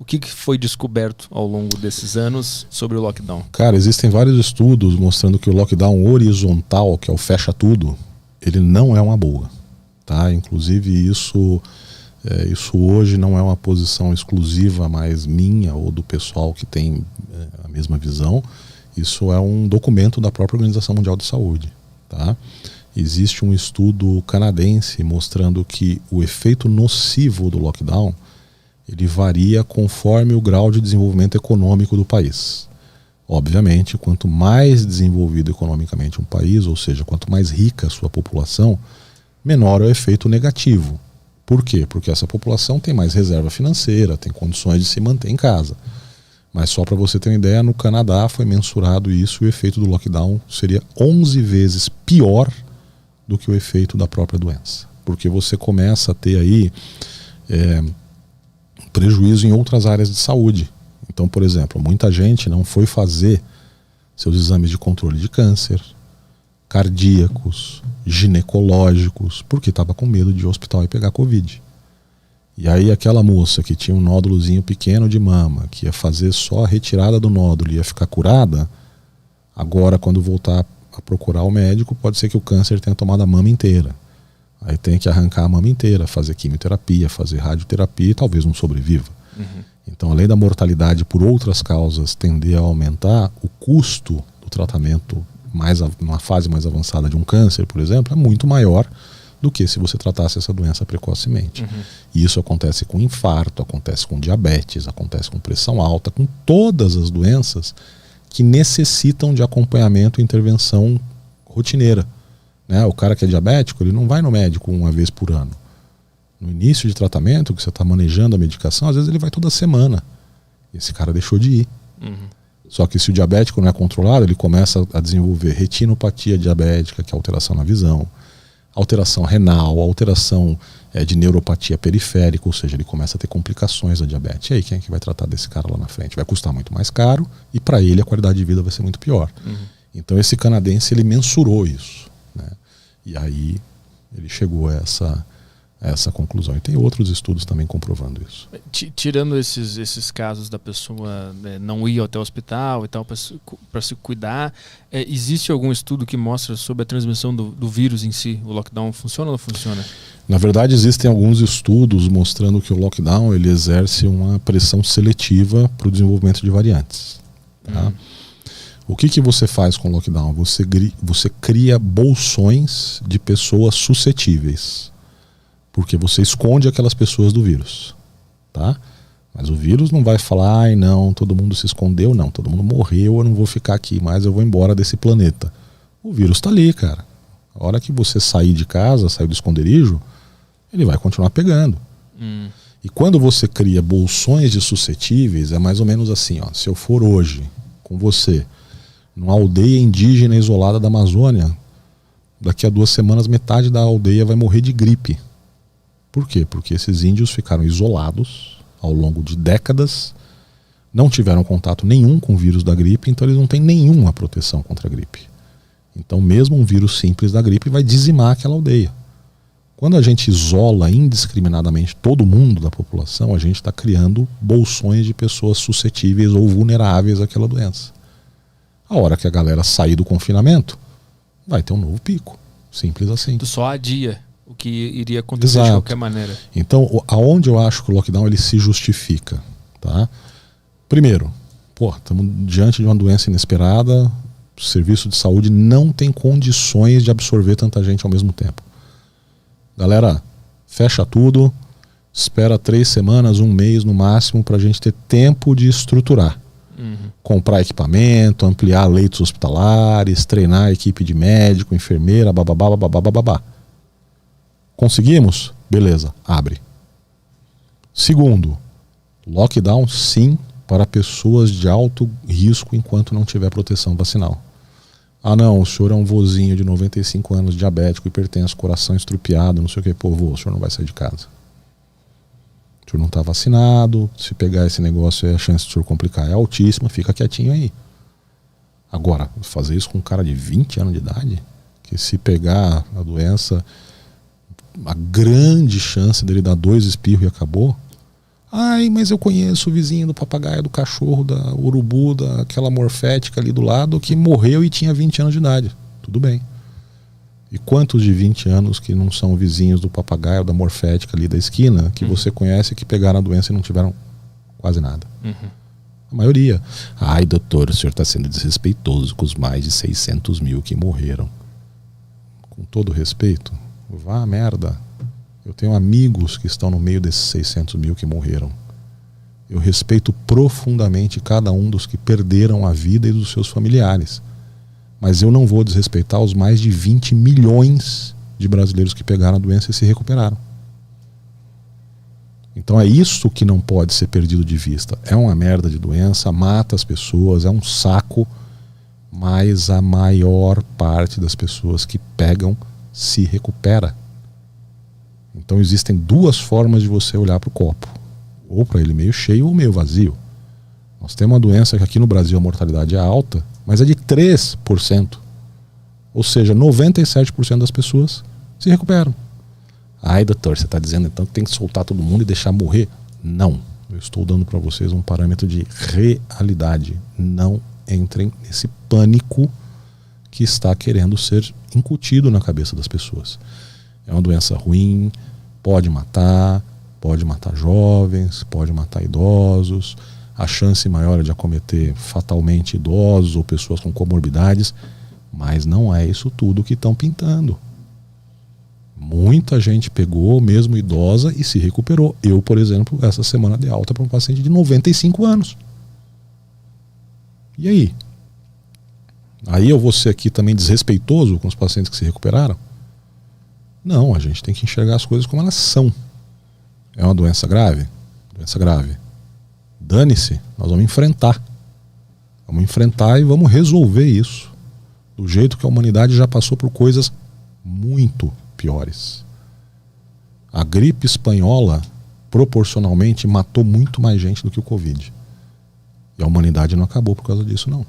O que foi descoberto ao longo desses anos sobre o lockdown? Cara, existem vários estudos mostrando que o lockdown horizontal, que é o fecha tudo, ele não é uma boa, tá? Inclusive isso hoje não é uma posição exclusiva mais minha ou do pessoal que tem a mesma visão. Isso é um documento da própria Organização Mundial de Saúde, tá? Existe um estudo canadense mostrando que o efeito nocivo do lockdown ele varia conforme o grau de desenvolvimento econômico do país. Obviamente, quanto mais desenvolvido economicamente um país, ou seja, quanto mais rica a sua população, menor é o efeito negativo. Por quê? Porque essa população tem mais reserva financeira, tem condições de se manter em casa. Mas só para você ter uma ideia, no Canadá foi mensurado isso e o efeito do lockdown seria 11 vezes pior do que o efeito da própria doença. Porque você começa a ter aí prejuízo em outras áreas de saúde. Então, por exemplo, muita gente não foi fazer seus exames de controle de câncer, cardíacos, ginecológicos, porque estava com medo de ir ao hospital e pegar Covid. E aí aquela moça que tinha um nódulozinho pequeno de mama, que ia fazer só a retirada do nódulo e ia ficar curada, agora quando voltar a procurar o médico, pode ser que o câncer tenha tomado a mama inteira. Aí tem que arrancar a mama inteira, fazer quimioterapia, fazer radioterapia e talvez não sobreviva. Uhum. Então, além da mortalidade por outras causas tender a aumentar, o custo do tratamento numa fase mais avançada de um câncer, por exemplo, é muito maior do que se você tratasse essa doença precocemente. Uhum. E isso acontece com infarto, acontece com diabetes, acontece com pressão alta, com todas as doenças que necessitam de acompanhamento e intervenção rotineira. Né? O cara que é diabético, ele não vai no médico uma vez por ano. No início de tratamento, que você está manejando a medicação, às vezes ele vai toda semana. Esse cara deixou de ir. Uhum. Só que se o diabético não é controlado, ele começa a desenvolver retinopatia diabética, que é alteração na visão, alteração renal, alteração de neuropatia periférica, ou seja, ele começa a ter complicações da diabetes. E aí, quem é que vai tratar desse cara lá na frente? Vai custar muito mais caro e para ele a qualidade de vida vai ser muito pior. Uhum. Então esse canadense, ele mensurou isso, né? E aí ele chegou a essa conclusão. E tem outros estudos também comprovando isso. Tirando esses casos da pessoa não ir até o hospital e tal para se cuidar, existe algum estudo que mostra sobre a transmissão do vírus em si? O lockdown funciona ou não funciona? Na verdade, existem alguns estudos mostrando que o lockdown ele exerce uma pressão seletiva para o desenvolvimento de variantes. Tá? O que você faz com o lockdown? Você cria bolsões de pessoas suscetíveis. Porque você esconde aquelas pessoas do vírus, tá? Mas o vírus não vai falar, ai não, todo mundo se escondeu, não, todo mundo morreu, eu não vou ficar aqui mais, eu vou embora desse planeta. O vírus tá ali, cara. A hora que você sair de casa, sair do esconderijo, ele vai continuar pegando. E quando você cria bolsões de suscetíveis, é mais ou menos assim, ó, se eu for hoje com você numa aldeia indígena isolada da Amazônia, daqui a 2 semanas metade da aldeia vai morrer de gripe. Por quê? Porque esses índios ficaram isolados ao longo de décadas, não tiveram contato nenhum com o vírus da gripe, então eles não têm nenhuma proteção contra a gripe. Então mesmo um vírus simples da gripe vai dizimar aquela aldeia. Quando a gente isola indiscriminadamente todo mundo da população, a gente está criando bolsões de pessoas suscetíveis ou vulneráveis àquela doença. A hora que a galera sair do confinamento, vai ter um novo pico. Simples assim. Tu só adia o que iria acontecer. Exato. De qualquer maneira. Então, aonde eu acho que o lockdown ele se justifica, tá? Primeiro, estamos diante de uma doença inesperada, o serviço de saúde não tem condições de absorver tanta gente ao mesmo tempo. Galera, fecha tudo, espera 3 semanas, 1 mês no máximo para a gente ter tempo de estruturar. Comprar equipamento, ampliar leitos hospitalares, treinar a equipe de médico, enfermeira, bababá. Conseguimos? Beleza, abre. Segundo, lockdown sim para pessoas de alto risco enquanto não tiver proteção vacinal. Ah não, o senhor é um vozinho de 95 anos, diabético, hipertenso, coração estrupiado, não sei o que, vô, o senhor não vai sair de casa. O senhor não está vacinado, se pegar esse negócio aí, a chance de o senhor complicar é altíssima, fica quietinho aí. Agora, fazer isso com um cara de 20 anos de idade, que se pegar a doença, a grande chance dele dar 2 espirros e acabou, Ai, mas eu conheço o vizinho do papagaio, do cachorro, da urubu, daquela morfética ali do lado que morreu e tinha 20 anos de idade. Tudo bem. E quantos de 20 anos que não são vizinhos do papagaio, da morfética ali da esquina, que você conhece, que pegaram a doença e não tiveram quase nada? A maioria. Ai, doutor, o senhor está sendo desrespeitoso com os mais de 600 mil que morreram. Com todo respeito, vá a merda. Eu tenho amigos que estão no meio desses 600 mil que morreram. Eu respeito profundamente cada um dos que perderam a vida e dos seus familiares. Mas eu não vou desrespeitar os mais de 20 milhões de brasileiros que pegaram a doença e se recuperaram. Então é isso que não pode ser perdido de vista. É uma merda de doença, mata as pessoas, é um saco, mas a maior parte das pessoas que pegam se recupera. Então existem duas formas de você olhar para o copo. Ou para ele meio cheio ou meio vazio. Nós temos uma doença que aqui no Brasil a mortalidade é alta, mas é de 3%. Ou seja, 97% das pessoas se recuperam. Ai, doutor, você está dizendo então que tem que soltar todo mundo e deixar morrer? Não. Eu estou dando para vocês um parâmetro de realidade. Não entrem nesse pânico que está querendo ser incutido na cabeça das pessoas. É uma doença ruim, pode matar jovens, pode matar idosos. A chance maior é de acometer fatalmente idosos ou pessoas com comorbidades, mas não é isso tudo que estão pintando. Muita gente pegou, mesmo idosa, e se recuperou. Eu, por exemplo, essa semana dei alta para um paciente de 95 anos. E aí? Aí eu vou ser aqui também desrespeitoso com os pacientes que se recuperaram? Não, a gente tem que enxergar as coisas como elas são. É uma doença grave? Doença grave. Dane-se, nós vamos enfrentar. Vamos enfrentar e vamos resolver isso. Do jeito que a humanidade já passou por coisas muito piores. A gripe espanhola, proporcionalmente, matou muito mais gente do que o Covid. E a humanidade não acabou por causa disso, não.